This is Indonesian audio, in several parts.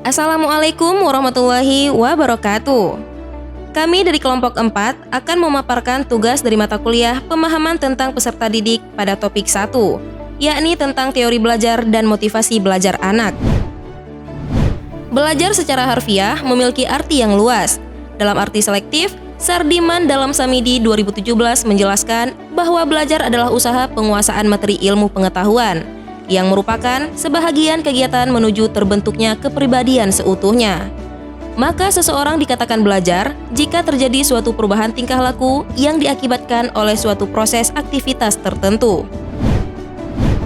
Assalamualaikum warahmatullahi wabarakatuh. Kami dari kelompok 4 akan memaparkan tugas dari mata kuliah pemahaman tentang peserta didik pada topik 1, yakni tentang teori belajar dan motivasi belajar anak. Belajar secara harfiah memiliki arti yang luas. Dalam arti selektif, Sardiman dalam Samidi 2017 menjelaskan bahwa belajar adalah usaha penguasaan materi ilmu pengetahuan, yang merupakan sebahagian kegiatan menuju terbentuknya kepribadian seutuhnya. Maka seseorang dikatakan belajar jika terjadi suatu perubahan tingkah laku yang diakibatkan oleh suatu proses aktivitas tertentu.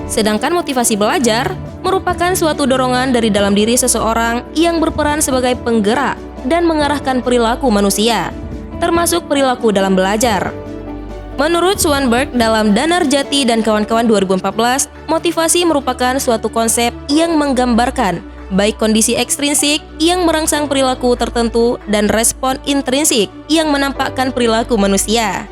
Sedangkan motivasi belajar merupakan suatu dorongan dari dalam diri seseorang yang berperan sebagai penggerak dan mengarahkan perilaku manusia, termasuk perilaku dalam belajar. Menurut Swanberg dalam Danarjati dan kawan-kawan 2014, motivasi merupakan suatu konsep yang menggambarkan baik kondisi ekstrinsik yang merangsang perilaku tertentu dan respon intrinsik yang menampakkan perilaku manusia.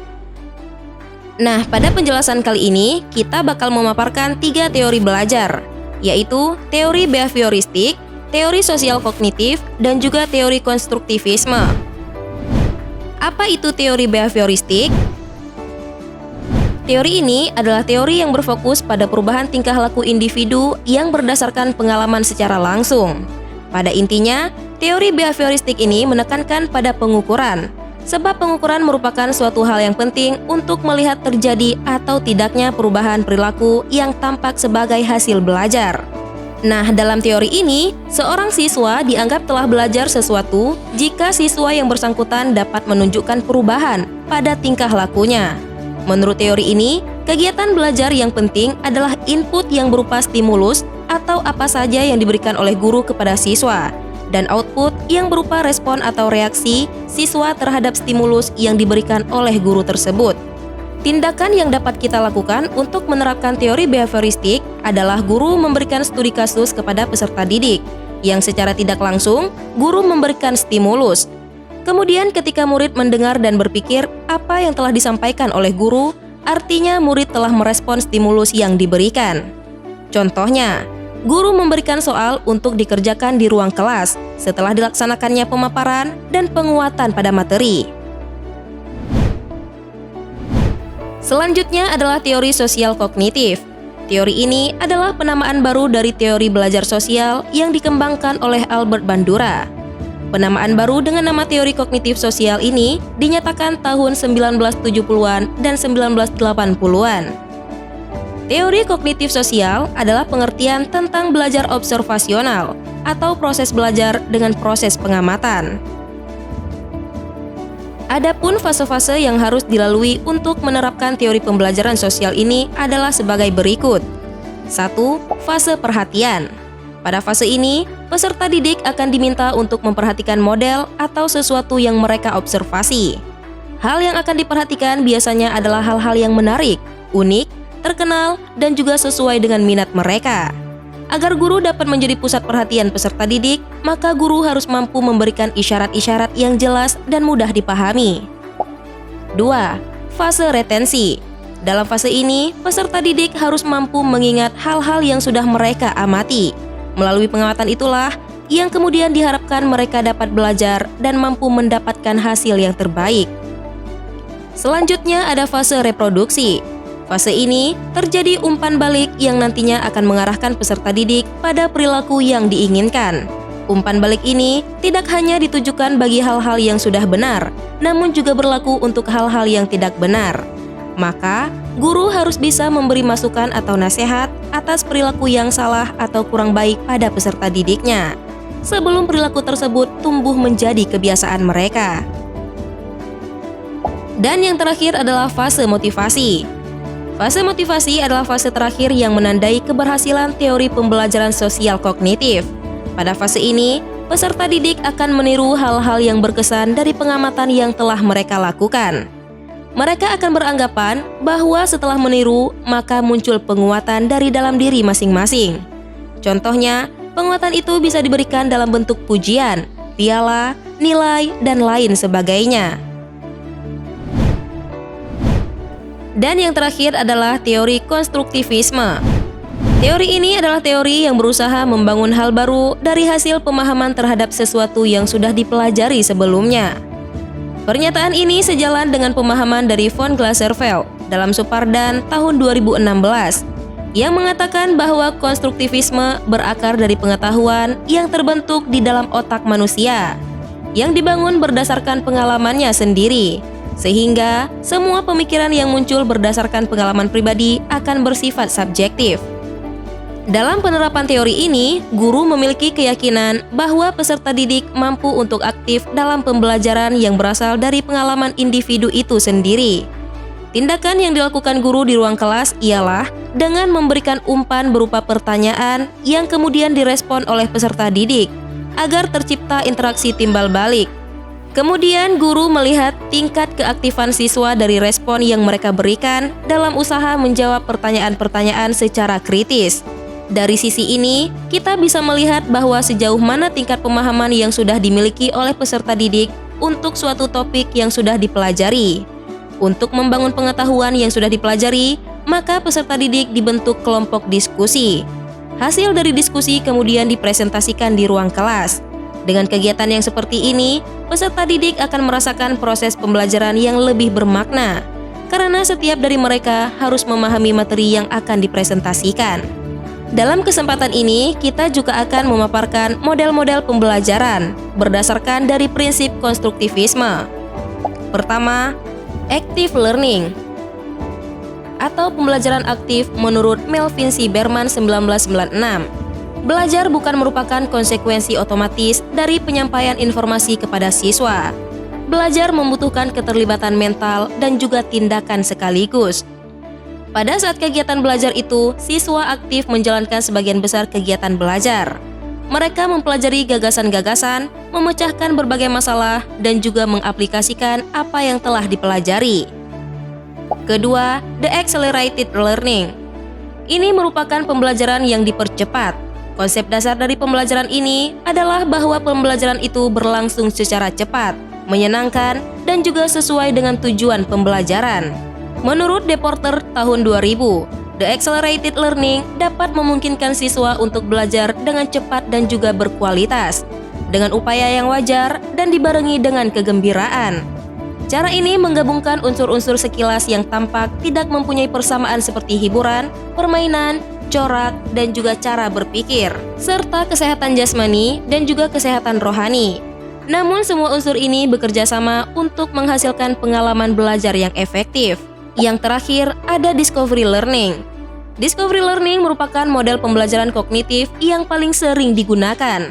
Nah, pada penjelasan kali ini kita bakal memaparkan 3 teori belajar, yaitu teori behavioristik, teori sosial kognitif, dan juga teori konstruktivisme. Apa itu teori behavioristik? Teori ini adalah teori yang berfokus pada perubahan tingkah laku individu yang berdasarkan pengalaman secara langsung. Pada intinya, teori behavioristik ini menekankan pada pengukuran, sebab pengukuran merupakan suatu hal yang penting untuk melihat terjadi atau tidaknya perubahan perilaku yang tampak sebagai hasil belajar. Nah, dalam teori ini, seorang siswa dianggap telah belajar sesuatu jika siswa yang bersangkutan dapat menunjukkan perubahan pada tingkah lakunya. Menurut teori ini, kegiatan belajar yang penting adalah input yang berupa stimulus atau apa saja yang diberikan oleh guru kepada siswa, dan output yang berupa respon atau reaksi siswa terhadap stimulus yang diberikan oleh guru tersebut. Tindakan yang dapat kita lakukan untuk menerapkan teori behavioristik adalah guru memberikan studi kasus kepada peserta didik, yang secara tidak langsung guru memberikan stimulus. Kemudian ketika murid mendengar dan berpikir apa yang telah disampaikan oleh guru, artinya murid telah merespon stimulus yang diberikan. Contohnya, guru memberikan soal untuk dikerjakan di ruang kelas setelah dilaksanakannya pemaparan dan penguatan pada materi. Selanjutnya adalah teori sosial kognitif. Teori ini adalah penamaan baru dari teori belajar sosial yang dikembangkan oleh Albert Bandura. Penamaan baru dengan nama teori kognitif sosial ini dinyatakan tahun 1970-an dan 1980-an. Teori kognitif sosial adalah pengertian tentang belajar observasional atau proses belajar dengan proses pengamatan. Adapun fase-fase yang harus dilalui untuk menerapkan teori pembelajaran sosial ini adalah sebagai berikut. 1. Fase perhatian. Pada fase ini, peserta didik akan diminta untuk memperhatikan model atau sesuatu yang mereka observasi. Hal yang akan diperhatikan biasanya adalah hal-hal yang menarik, unik, terkenal, dan juga sesuai dengan minat mereka. Agar guru dapat menjadi pusat perhatian peserta didik, maka guru harus mampu memberikan isyarat-isyarat yang jelas dan mudah dipahami. 2. Fase retensi. Dalam fase ini, peserta didik harus mampu mengingat hal-hal yang sudah mereka amati. Melalui pengamatan itulah yang kemudian diharapkan mereka dapat belajar dan mampu mendapatkan hasil yang terbaik. Selanjutnya ada fase reproduksi. Fase ini terjadi umpan balik yang nantinya akan mengarahkan peserta didik pada perilaku yang diinginkan. Umpan balik ini tidak hanya ditujukan bagi hal-hal yang sudah benar, namun juga berlaku untuk hal-hal yang tidak benar. Maka, guru harus bisa memberi masukan atau nasihat atas perilaku yang salah atau kurang baik pada peserta didiknya, sebelum perilaku tersebut tumbuh menjadi kebiasaan mereka. Dan yang terakhir adalah fase motivasi. Fase motivasi adalah fase terakhir yang menandai keberhasilan teori pembelajaran sosial kognitif. Pada fase ini, peserta didik akan meniru hal-hal yang berkesan dari pengamatan yang telah mereka lakukan. Mereka akan beranggapan bahwa setelah meniru, maka muncul penguatan dari dalam diri masing-masing. Contohnya, penguatan itu bisa diberikan dalam bentuk pujian, piala, nilai, dan lain sebagainya. Dan yang terakhir adalah teori konstruktivisme. Teori ini adalah teori yang berusaha membangun hal baru dari hasil pemahaman terhadap sesuatu yang sudah dipelajari sebelumnya. Pernyataan ini sejalan dengan pemahaman dari von Glaserfeld dalam Supardan tahun 2016 yang mengatakan bahwa konstruktivisme berakar dari pengetahuan yang terbentuk di dalam otak manusia yang dibangun berdasarkan pengalamannya sendiri, sehingga semua pemikiran yang muncul berdasarkan pengalaman pribadi akan bersifat subjektif. Dalam penerapan teori ini, guru memiliki keyakinan bahwa peserta didik mampu untuk aktif dalam pembelajaran yang berasal dari pengalaman individu itu sendiri. Tindakan yang dilakukan guru di ruang kelas ialah dengan memberikan umpan berupa pertanyaan yang kemudian direspon oleh peserta didik agar tercipta interaksi timbal balik. Kemudian guru melihat tingkat keaktifan siswa dari respon yang mereka berikan dalam usaha menjawab pertanyaan-pertanyaan secara kritis. Dari sisi ini, kita bisa melihat bahwa sejauh mana tingkat pemahaman yang sudah dimiliki oleh peserta didik untuk suatu topik yang sudah dipelajari. Untuk membangun pengetahuan yang sudah dipelajari, maka peserta didik dibentuk kelompok diskusi. Hasil dari diskusi kemudian dipresentasikan di ruang kelas. Dengan kegiatan yang seperti ini, peserta didik akan merasakan proses pembelajaran yang lebih bermakna, karena setiap dari mereka harus memahami materi yang akan dipresentasikan. Dalam kesempatan ini, kita juga akan memaparkan model-model pembelajaran berdasarkan dari prinsip konstruktivisme. Pertama, active learning atau pembelajaran aktif menurut Melvin C. Berman 1996. Belajar bukan merupakan konsekuensi otomatis dari penyampaian informasi kepada siswa. Belajar membutuhkan keterlibatan mental dan juga tindakan sekaligus. Pada saat kegiatan belajar itu, siswa aktif menjalankan sebagian besar kegiatan belajar. Mereka mempelajari gagasan-gagasan, memecahkan berbagai masalah, dan juga mengaplikasikan apa yang telah dipelajari. Kedua, the accelerated learning. Ini merupakan pembelajaran yang dipercepat. Konsep dasar dari pembelajaran ini adalah bahwa pembelajaran itu berlangsung secara cepat, menyenangkan, dan juga sesuai dengan tujuan pembelajaran. Menurut Deporter tahun 2000, the accelerated learning dapat memungkinkan siswa untuk belajar dengan cepat dan juga berkualitas, dengan upaya yang wajar dan dibarengi dengan kegembiraan. Cara ini menggabungkan unsur-unsur sekilas yang tampak tidak mempunyai persamaan seperti hiburan, permainan, corak, dan juga cara berpikir, serta kesehatan jasmani dan juga kesehatan rohani. Namun semua unsur ini bekerja sama untuk menghasilkan pengalaman belajar yang efektif. Yang terakhir, ada discovery learning. Discovery learning merupakan model pembelajaran kognitif yang paling sering digunakan.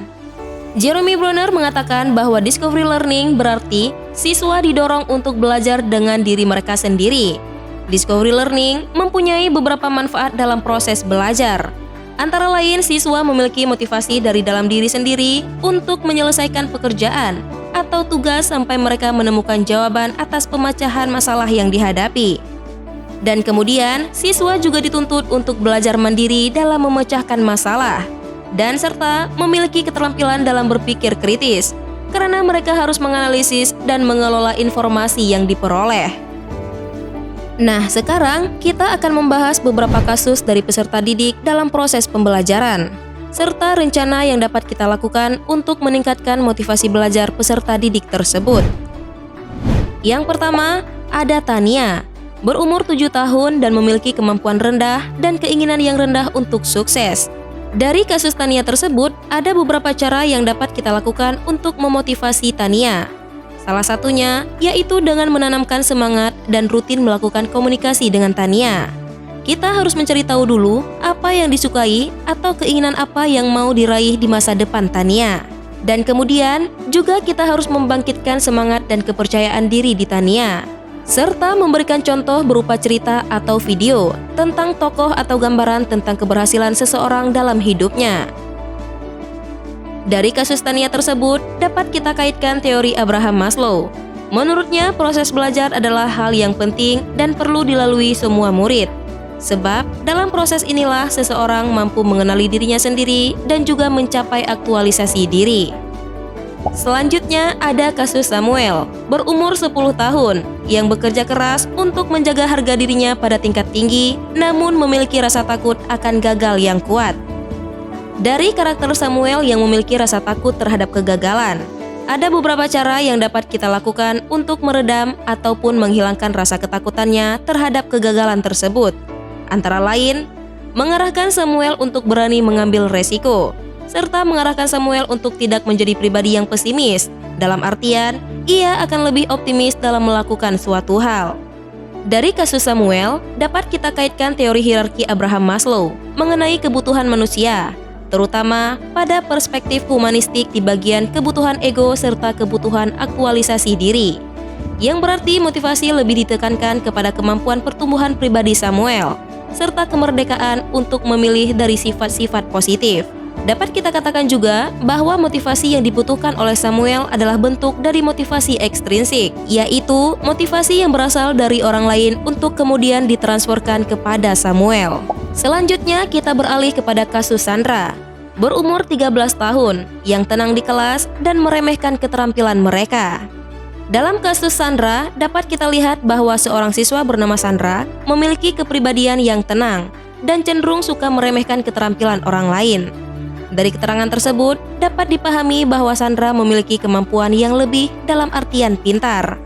Jeremy Bronner mengatakan bahwa discovery learning berarti siswa didorong untuk belajar dengan diri mereka sendiri. Discovery learning mempunyai beberapa manfaat dalam proses belajar. Antara lain, siswa memiliki motivasi dari dalam diri sendiri untuk menyelesaikan pekerjaan atau tugas sampai mereka menemukan jawaban atas pemecahan masalah yang dihadapi. Dan kemudian, siswa juga dituntut untuk belajar mandiri dalam memecahkan masalah, dan serta memiliki keterampilan dalam berpikir kritis, karena mereka harus menganalisis dan mengelola informasi yang diperoleh. Nah, sekarang kita akan membahas beberapa kasus dari peserta didik dalam proses pembelajaran, serta rencana yang dapat kita lakukan untuk meningkatkan motivasi belajar peserta didik tersebut. Yang pertama, ada Tania. Berumur 7 tahun dan memiliki kemampuan rendah dan keinginan yang rendah untuk sukses. Dari kasus Tania tersebut, ada beberapa cara yang dapat kita lakukan untuk memotivasi Tania. Salah satunya yaitu dengan menanamkan semangat dan rutin melakukan komunikasi dengan Tania. Kita harus mencari tahu dulu apa yang disukai atau keinginan apa yang mau diraih di masa depan Tania. Dan kemudian juga kita harus membangkitkan semangat dan kepercayaan diri di Tania, serta memberikan contoh berupa cerita atau video tentang tokoh atau gambaran tentang keberhasilan seseorang dalam hidupnya. Dari kasus Tania tersebut, dapat kita kaitkan teori Abraham Maslow. Menurutnya, proses belajar adalah hal yang penting dan perlu dilalui semua murid. Sebab, dalam proses inilah seseorang mampu mengenali dirinya sendiri dan juga mencapai aktualisasi diri. Selanjutnya ada kasus Samuel, berumur 10 tahun, yang bekerja keras untuk menjaga harga dirinya pada tingkat tinggi, namun memiliki rasa takut akan gagal yang kuat. Dari karakter Samuel yang memiliki rasa takut terhadap kegagalan, ada beberapa cara yang dapat kita lakukan untuk meredam ataupun menghilangkan rasa ketakutannya terhadap kegagalan tersebut. Antara lain, mengarahkan Samuel untuk berani mengambil resiko, serta mengarahkan Samuel untuk tidak menjadi pribadi yang pesimis, dalam artian ia akan lebih optimis dalam melakukan suatu hal. Dari kasus Samuel, dapat kita kaitkan teori hierarki Abraham Maslow mengenai kebutuhan manusia, terutama pada perspektif humanistik di bagian kebutuhan ego serta kebutuhan aktualisasi diri, yang berarti motivasi lebih ditekankan kepada kemampuan pertumbuhan pribadi Samuel, serta kemerdekaan untuk memilih dari sifat-sifat positif. Dapat kita katakan juga bahwa motivasi yang dibutuhkan oleh Samuel adalah bentuk dari motivasi ekstrinsik, yaitu motivasi yang berasal dari orang lain untuk kemudian ditransferkan kepada Samuel. Selanjutnya kita beralih kepada kasus Sandra, berumur 13 tahun, yang tenang di kelas dan meremehkan keterampilan mereka. Dalam kasus Sandra, dapat kita lihat bahwa seorang siswa bernama Sandra memiliki kepribadian yang tenang dan cenderung suka meremehkan keterampilan orang lain. Dari keterangan tersebut, dapat dipahami bahwa Sandra memiliki kemampuan yang lebih dalam artian pintar.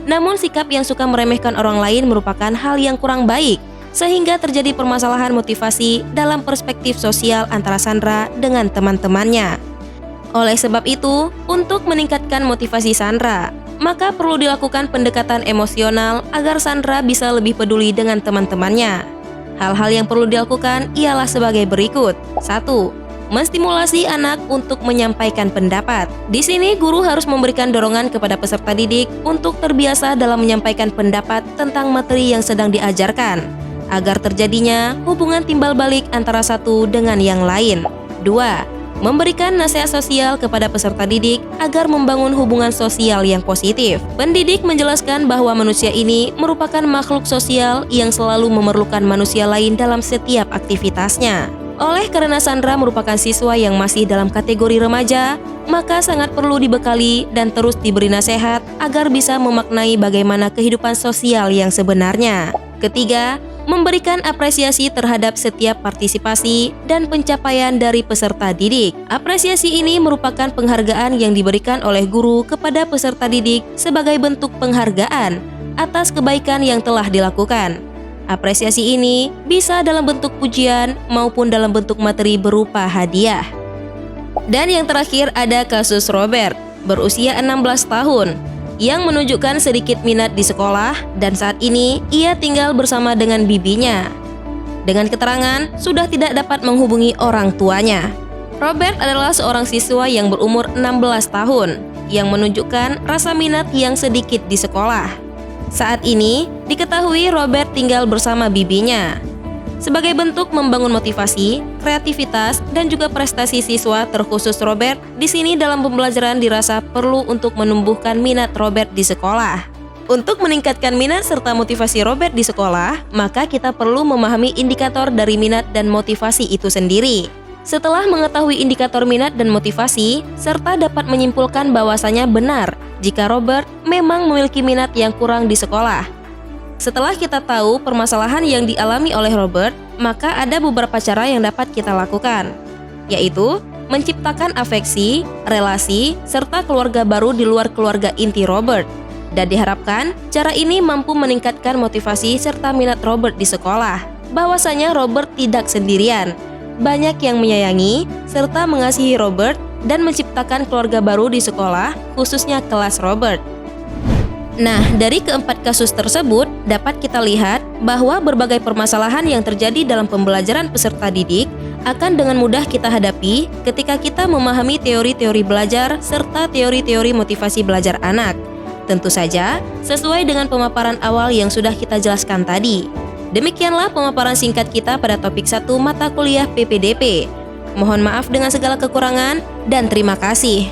Namun sikap yang suka meremehkan orang lain merupakan hal yang kurang baik, sehingga terjadi permasalahan motivasi dalam perspektif sosial antara Sandra dengan teman-temannya. Oleh sebab itu, untuk meningkatkan motivasi Sandra, maka perlu dilakukan pendekatan emosional agar Sandra bisa lebih peduli dengan teman-temannya. Hal-hal yang perlu dilakukan ialah sebagai berikut. 1. Menstimulasi anak untuk menyampaikan pendapat. Di sini guru harus memberikan dorongan kepada peserta didik untuk terbiasa dalam menyampaikan pendapat tentang materi yang sedang diajarkan, agar terjadinya hubungan timbal balik antara satu dengan yang lain. 2. Memberikan nasihat sosial kepada peserta didik agar membangun hubungan sosial yang positif. Pendidik menjelaskan bahwa manusia ini merupakan makhluk sosial yang selalu memerlukan manusia lain dalam setiap aktivitasnya. Oleh karena Sandra merupakan siswa yang masih dalam kategori remaja, maka sangat perlu dibekali dan terus diberi nasihat agar bisa memaknai bagaimana kehidupan sosial yang sebenarnya. Ketiga, memberikan apresiasi terhadap setiap partisipasi dan pencapaian dari peserta didik. Apresiasi ini merupakan penghargaan yang diberikan oleh guru kepada peserta didik sebagai bentuk penghargaan atas kebaikan yang telah dilakukan. Apresiasi ini bisa dalam bentuk pujian maupun dalam bentuk materi berupa hadiah. Dan yang terakhir ada kasus Robert, berusia 16 tahun, yang menunjukkan sedikit minat di sekolah dan saat ini ia tinggal bersama dengan bibinya. Dengan keterangan sudah tidak dapat menghubungi orang tuanya. Robert adalah seorang siswa yang berumur 16 tahun yang menunjukkan rasa minat yang sedikit di sekolah. Saat ini diketahui Robert tinggal bersama bibinya. Sebagai bentuk membangun motivasi, kreativitas, dan juga prestasi siswa terkhusus Robert, di sini dalam pembelajaran dirasa perlu untuk menumbuhkan minat Robert di sekolah. Untuk meningkatkan minat serta motivasi Robert di sekolah, maka kita perlu memahami indikator dari minat dan motivasi itu sendiri. Setelah mengetahui indikator minat dan motivasi, serta dapat menyimpulkan bahwasanya benar jika Robert memang memiliki minat yang kurang di sekolah. Setelah kita tahu permasalahan yang dialami oleh Robert, maka ada beberapa cara yang dapat kita lakukan, yaitu menciptakan afeksi, relasi, serta keluarga baru di luar keluarga inti Robert. Dan diharapkan cara ini mampu meningkatkan motivasi serta minat Robert di sekolah. Bahwasanya Robert tidak sendirian, banyak yang menyayangi serta mengasihi Robert dan menciptakan keluarga baru di sekolah, khususnya kelas Robert. Nah, dari keempat kasus tersebut, dapat kita lihat bahwa berbagai permasalahan yang terjadi dalam pembelajaran peserta didik akan dengan mudah kita hadapi ketika kita memahami teori-teori belajar serta teori-teori motivasi belajar anak. Tentu saja, sesuai dengan pemaparan awal yang sudah kita jelaskan tadi. Demikianlah pemaparan singkat kita pada topik 1 mata kuliah PPDP. Mohon maaf dengan segala kekurangan dan terima kasih.